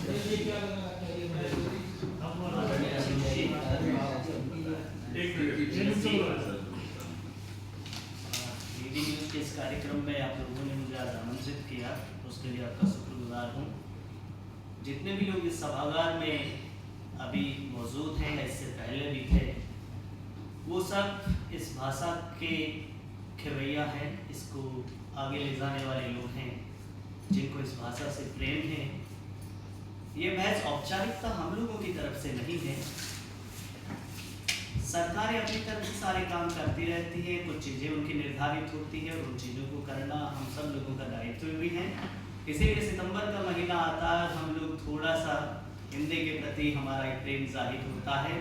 DD news के इस कार्यक्रम में आप लोगों ने मुझे आज आमंत्रित किया, उसके लिए आपका शुक्रगुजार हूँ। जितने भी लोग इस सभागार में अभी मौजूद हैं, इससे पहले भी थे, वो सब इस भाषा के खेवैया हैं, इसको आगे ले जाने वाले लोग हैं, जिनको इस भाषा से प्रेम है। ये महज औपचारिकता हम लोगों की तरफ से नहीं है। सरकारें अपनी तरफ से सारे काम करती रहती है, कुछ चीज़ें उनकी निर्धारित होती है और उन चीज़ों को करना हम सब लोगों का दायित्व भी है। इसीलिए सितंबर का महीना आता है, हम लोग थोड़ा सा हिंदी के प्रति हमारा एक प्रेम जाहिर होता है।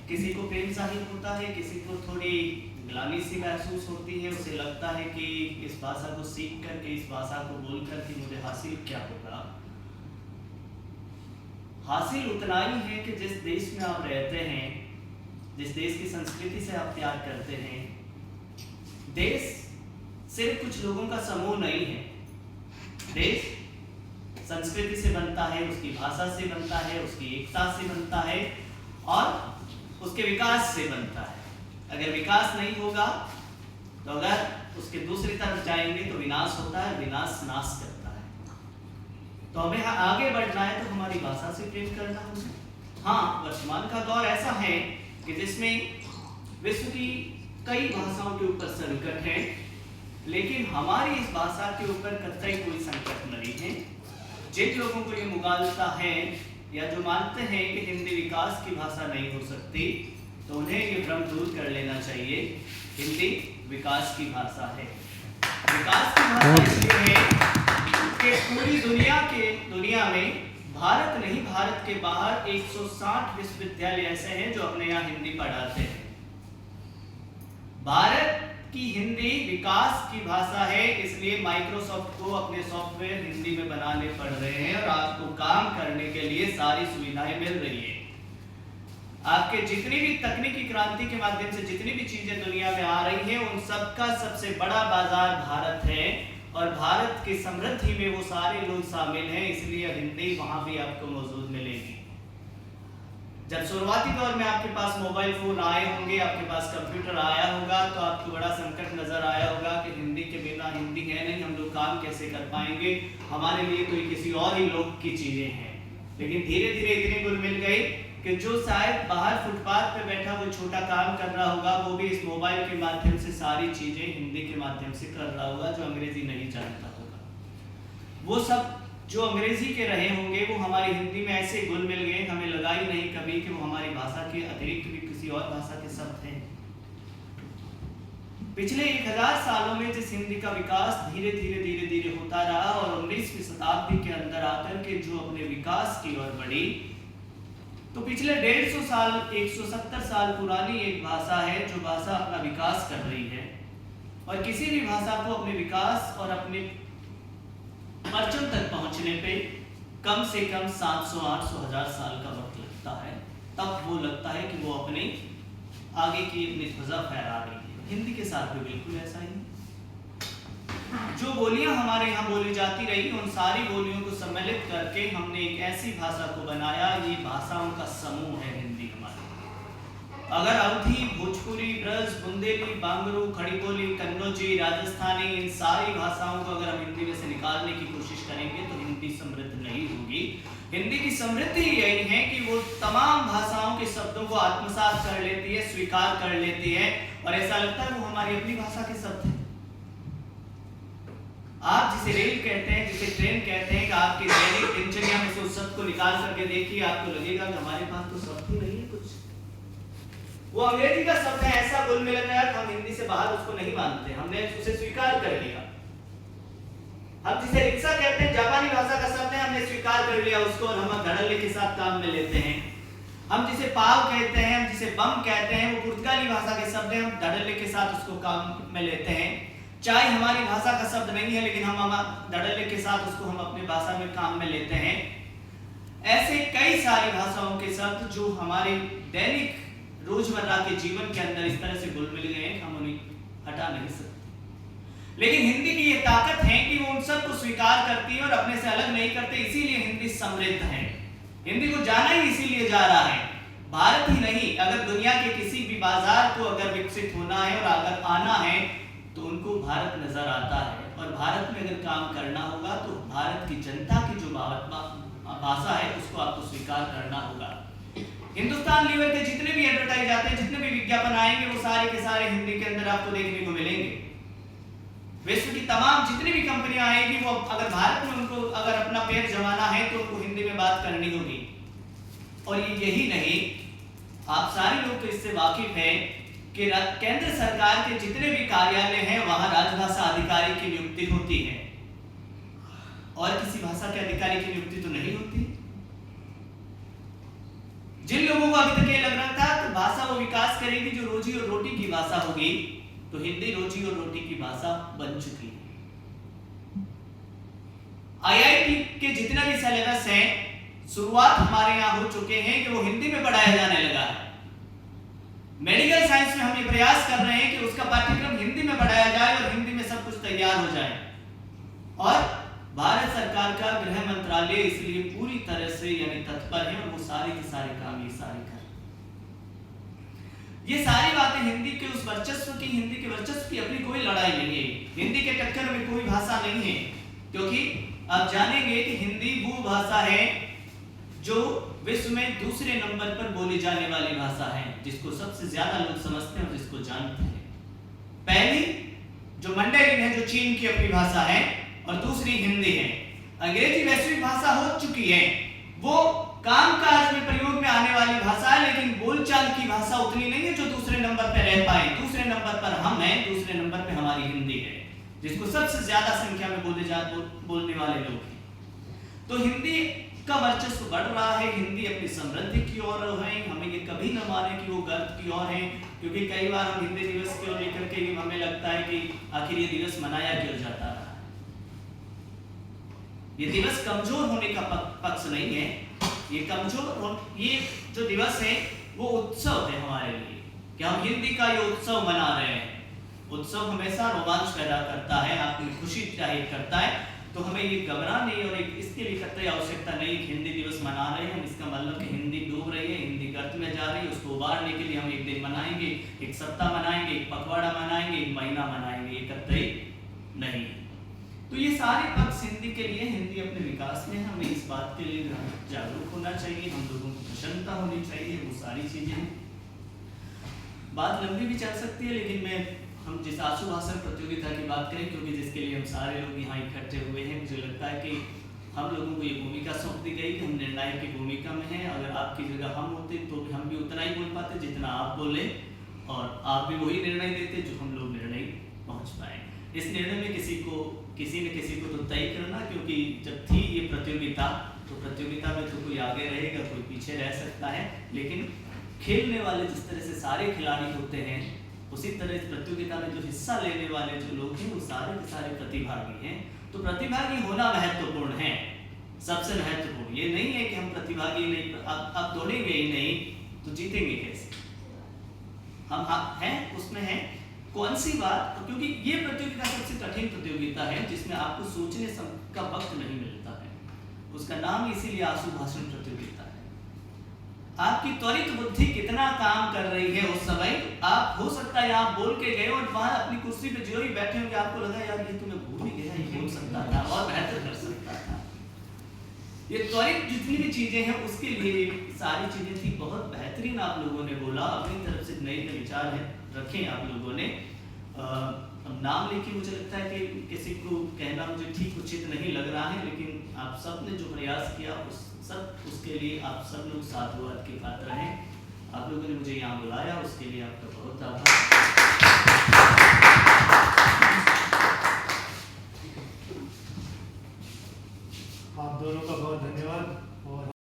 किसी को प्रेम जाहिर होता है, किसी को थोड़ी ग्लानि सी महसूस होती है। उसे लगता है कि इस भाषा को सीख करके, इस भाषा को बोल कर के मुझे हासिल क्या होगा। हासिल उतना ही है कि जिस देश में आप रहते हैं, जिस देश की संस्कृति से आप प्यार करते हैं, देश सिर्फ कुछ लोगों का समूह नहीं है। देश संस्कृति से बनता है, उसकी भाषा से बनता है, उसकी एकता से बनता है और उसके विकास से बनता है। अगर विकास नहीं होगा तो अगर उसके दूसरी तरफ जाएंगे तो विनाश होता है, विनाश नाश करता है। तो हमें आगे बढ़ना है तो हमारी भाषा से प्रेम करना होगा। हाँ, वर्तमान का दौर ऐसा है कि जिसमें विश्व की कई भाषाओं के ऊपर संकट है, लेकिन हमारी इस भाषा के ऊपर कतई कोई संकट नहीं है। जिन लोगों को ये मुगालता है या जो मानते हैं कि हिंदी विकास की भाषा नहीं हो सकती, तो उन्हें ये भ्रम दूर कर लेना चाहिए। हिंदी विकास की भाषा है। विकास की भाषा इसलिए है कि पूरी दुनिया में भारत नहीं, भारत के बाहर 160 विश्वविद्यालय ऐसे हैं जो अपने यहाँ हिंदी पढ़ाते हैं। भारत की हिंदी विकास की भाषा है, इसलिए माइक्रोसॉफ्ट को अपने सॉफ्टवेयर हिंदी में बनाने पड़ रहे हैं और आपको काम करने के लिए सारी सुविधाएं मिल रही है। आपके जितनी भी तकनीकी क्रांति के माध्यम से जितनी भी चीजें दुनिया में आ रही हैं, उन सबका सबसे बड़ा बाजार भारत है और भारत की समृद्धि में वो सारे लोग शामिल हैं, इसलिए हिंदी वहां भी आपको मौजूद मिलेगी। जब शुरुआती दौर में आपके पास मोबाइल फोन आए होंगे, आपके पास कंप्यूटर आया होगा, तो आपको बड़ा संकट नजर आया होगा कि हिंदी के बिना, हिंदी है नहीं, हम लोग काम कैसे कर पाएंगे, हमारे लिए तो किसी और ही लोग की चीजें हैं। लेकिन धीरे धीरे इतनी गुल मिल गई कि जो शायद बाहर फुटपाथ पे बैठा वो छोटा काम कर रहा होगा, वो भी इस मोबाइल के माध्यम से सारी चीजें हिंदी के माध्यम से कर रहा होगा, जो अंग्रेजी नहीं जानता होगा। वो सब जो अंग्रेजी के रहे होंगे वो हमारी हिंदी में ऐसे घुल मिल गए, हमें लगा ही नहीं कभी कि वो हमारी भाषा के अतिरिक्त भी किसी और भाषा के शब्द हैं। पिछले 1000 सालों में जिस हिंदी का विकास धीरे धीरे होता रहा और 19वीं शताब्दी के अंदर आकर के जो अपने विकास की ओर बढ़ी, तो पिछले 150 साल, 170 साल पुरानी एक भाषा है जो भाषा अपना विकास कर रही है। और किसी भी भाषा को अपने विकास और अपने परचम तक पहुंचने पे कम से कम 700, 800, 1000 साल का वक्त लगता है। तब वो लगता है कि वो अपने आगे की अपनी ध्वजा फहरा रही है। हिंदी के साथ भी बिल्कुल ऐसा ही। जो बोलियां हमारे यहाँ बोली जाती रही, उन सारी बोलियों को सम्मिलित करके हमने एक ऐसी भाषा को बनाया। ये भाषाओं का समूह है हिंदी हमारी। अगर अवधी, भोजपुरी, ब्रज, बुंदेली, बांगरू, खड़ी बोली, कन्नौजी, राजस्थानी, इन सारी भाषाओं को अगर हम हिंदी में से निकालने की कोशिश करेंगे तो हिंदी समृद्ध नहीं होगी। हिंदी की समृद्धि यही है कि वो तमाम भाषाओं के शब्दों को आत्मसात कर लेती है, स्वीकार कर लेती है और ऐसा लगता है वो हमारी अपनी भाषा के शब्द हैं। आप जिसे रेल कहते हैं, जिसे ट्रेन कहते हैं, कि आपकी दैनिक दिनचर्या में से उस शब्द को निकाल करके देखिए, आपको लगेगा कि हमारे पास तो शब्द ही नहीं है कुछ। वो अंग्रेजी का शब्द है, ऐसा घुल मिल गया कि हम हिंदी से बाहर उसको नहीं मानते, हमने उसे स्वीकार कर लिया। हम जिसे रिक्शा कहते हैं, जापानी भाषा का शब्द है, हमने स्वीकार कर लिया उसको और हम धड़ल्ले के साथ काम में लेते हैं। हम जिसे पाव कहते हैं, हम जिसे बम कहते हैं, वो पुर्तगाली भाषा के शब्द है, हम धड़ल्ले के साथ उसको काम में लेते हैं। चाय हमारी भाषा का शब्द नहीं है, लेकिन हम धड़ल्ले के साथ उसको हम अपनी भाषा में काम में लेते हैं। ऐसे कई सारी भाषाओं के शब्द जो हमारे दैनिक रोजमर्रा के जीवन के अंदर इस तरह से घुल मिल गए हैं, हम उन्हें हटा नहीं सकते। लेकिन हिंदी की ये ताकत है कि वो उन सबको स्वीकार करती है और अपने से अलग नहीं करते, इसीलिए हिंदी समृद्ध है। हिंदी को जाना ही इसीलिए जा रहा है। भारत ही नहीं, अगर दुनिया के किसी भी बाजार को अगर विकसित होना है और अगर आना है तो उनको भारत नजर आता है, और भारत में अगर काम करना होगा तो भारत की जनता की जो भाषा है उसको आपको स्वीकार करना होगा। हिंदुस्तान लीवर के जितने भी एडवर्टाइज आते हैं, जितने भी विज्ञापन आएंगे, वो सारे के सारे हिंदी के अंदर आपको देखने को मिलेंगे। विश्व की तमाम जितनी भी कंपनियां आएंगी, वो अगर भारत में उनको अगर अपना पैर जमाना है तो उनको हिंदी में बात करनी होगी। और यही नहीं, आप सारे लोग तो इससे वाकिफ हैं कि केंद्र सरकार के जितने भी कार्यालय हैं वहां राजभाषा अधिकारी की नियुक्ति होती है, और किसी भाषा के अधिकारी की नियुक्ति तो नहीं होती। जिन लोगों को अभी तक ये लग रहा था कि भाषा वो विकास करेगी जो रोजी और रोटी की भाषा होगी, तो हिंदी रोजी और रोटी की भाषा बन चुकी है। आईआईटी के जितना भी सिलेबस है, शुरुआत हमारे यहाँ हो चुके हैं कि वो हिंदी में पढ़ाया जाने लगा है। मेडिकल साइंस में हम ये प्रयास कर रहे हैं कि उसका पाठ्यक्रम हिंदी में पढ़ाया जाए और हिंदी में सब कुछ तैयार हो जाए। और भारत सरकार का गृह मंत्रालय इसलिए पूरी तरह से यानी तत्पर है, और वो सारे के सारे काम ये सारे कर, ये सारी बातें हिंदी के उस वर्चस्व की, हिंदी के वर्चस्व की अपनी कोई लड़ाई नहीं है। हिंदी के टक्कर में कोई भाषा नहीं है, क्योंकि आप जानेंगे कि हिंदी वो भाषा है जो विश्व में दूसरे नंबर पर बोली जाने वाली भाषा है, जिसको सबसे ज्यादा लोग समझते हैं और जिसको जानते हैं। पहली जो मंडेरिन है, जो चीन की अपनी भाषा है, और दूसरी हिंदी है। अंग्रेजी वैश्विक भाषा हो चुकी है, वो कामकाज में प्रयोग में आने वाली भाषा है, लेकिन बोलचाल की भाषा उतनी नहीं है जो दूसरे नंबर पर रह पाए। दूसरे नंबर पर हम हैं, दूसरे नंबर पर हमारी हिंदी है, जिसको सबसे ज्यादा संख्या में बोलने वाले लोग हैं। तो हिंदी का वर्चस्व बढ़ रहा है, हिंदी अपनी समृद्धि की ओर है। हमें ये कभी न माने कि वो गर्व की ओर है, क्योंकि कई बार हम हिंदी दिवस को लेकर के हमें लगता है कि आखिर ये दिवस मनाया क्यों जाता है। ये दिवस कमजोर होने का पक्ष नहीं है, ये जो दिवस है वो उत्सव है हमारे लिए, कि हम हिंदी का ये उत्सव मना रहे हैं। उत्सव हमेशा रोमांच पैदा करता है, आपकी खुशी जाहिर करता है, तो हमें ये घबराने और इसके लिए कतई आवश्यकता नहीं कि हिंदी दिवस मना रहे हैं, इसका मतलब कि हिंदी डूब रही है, हिंदी गर्त में जा रही है, उसको उबारने के लिए हम एक दिन मनाएंगे, एक सप्ताह मनाएंगे, एक पखवाड़ा मनाएंगे, एक महीना मनाएंगे, ये कतई नहीं। तो ये सारे पक्ष हिंदी के लिए, हिंदी अपने विकास में हमें इस बात के लिए जागरूक होना चाहिए, हम लोगों को प्रसन्नता होनी चाहिए, वो सारी चीजें हैं। बात लंबी भी चल सकती है, लेकिन हम जिस आशु भाषण प्रतियोगिता की बात करें, क्योंकि जिसके लिए हम सारे लोग यहाँ इकट्ठे हुए हैं, मुझे लगता है कि हम लोगों को ये भूमिका सौंप दी गई कि हम निर्णायक की भूमिका में हैं। अगर आपकी जगह हम होते तो हम भी उतना ही बोल पाते जितना आप बोले, और आप भी वही निर्णय देते जो हम लोग निर्णय पहुँच पाए। इस निर्णय में किसी न किसी को तो तय करना, क्योंकि जब थी ये प्रतियोगिता, तो प्रतियोगिता में तो कोई आगे रहेगा, कोई पीछे रह सकता है, लेकिन खेलने वाले जिस तरह से सारे खिलाड़ी होते हैं, उसी तरह इस प्रतियोगिता में जो हिस्सा लेने वाले जो लोग हैं वो सारे के सारे प्रतिभागी हैं। तो प्रतिभागी होना महत्वपूर्ण है, सबसे महत्वपूर्ण। ये नहीं है कि हम प्रतिभागी नहीं, अब दौड़ेंगे ही नहीं तो जीतेंगे कैसे? हम हैं उसमें हैं, कौन सी बात, क्योंकि ये प्रतियोगिता सबसे कठिन प्रतियोगिता है जिसमें आपको सोचने का वक्त नहीं मिलता है। उसका नाम इसीलिए आशु भाषण प्रतियोगिता है। आपकी त्वरित बुद्धि कितना काम कर रही है उस समय, आप हो सकता है आप बोल के गए और वहां अपनी कुर्सी पे जो ही बैठे होंगे आपको लगा यार ये तो मैं भूल ही गया, ये बोल सकता था और बेहतर कर सकता था। ये त्वरित जितनी भी चीजें हैं उसके लिए सारी चीजें थी, बहुत बेहतरीन आप लोगों ने बोला, अपनी तरफ से नए नए विचार है रखे आप लोगों ने। अब नाम लेके मुझे लगता है कि किसी को कहना मुझे ठीक उचित नहीं लग रहा है, लेकिन आप सब ने जो प्रयास किया उसके लिए आप सब लोग साधुवाद के पात्र हैं। आप लोगों ने मुझे यहाँ बुलाया, उसके लिए आपका बहुत आभार।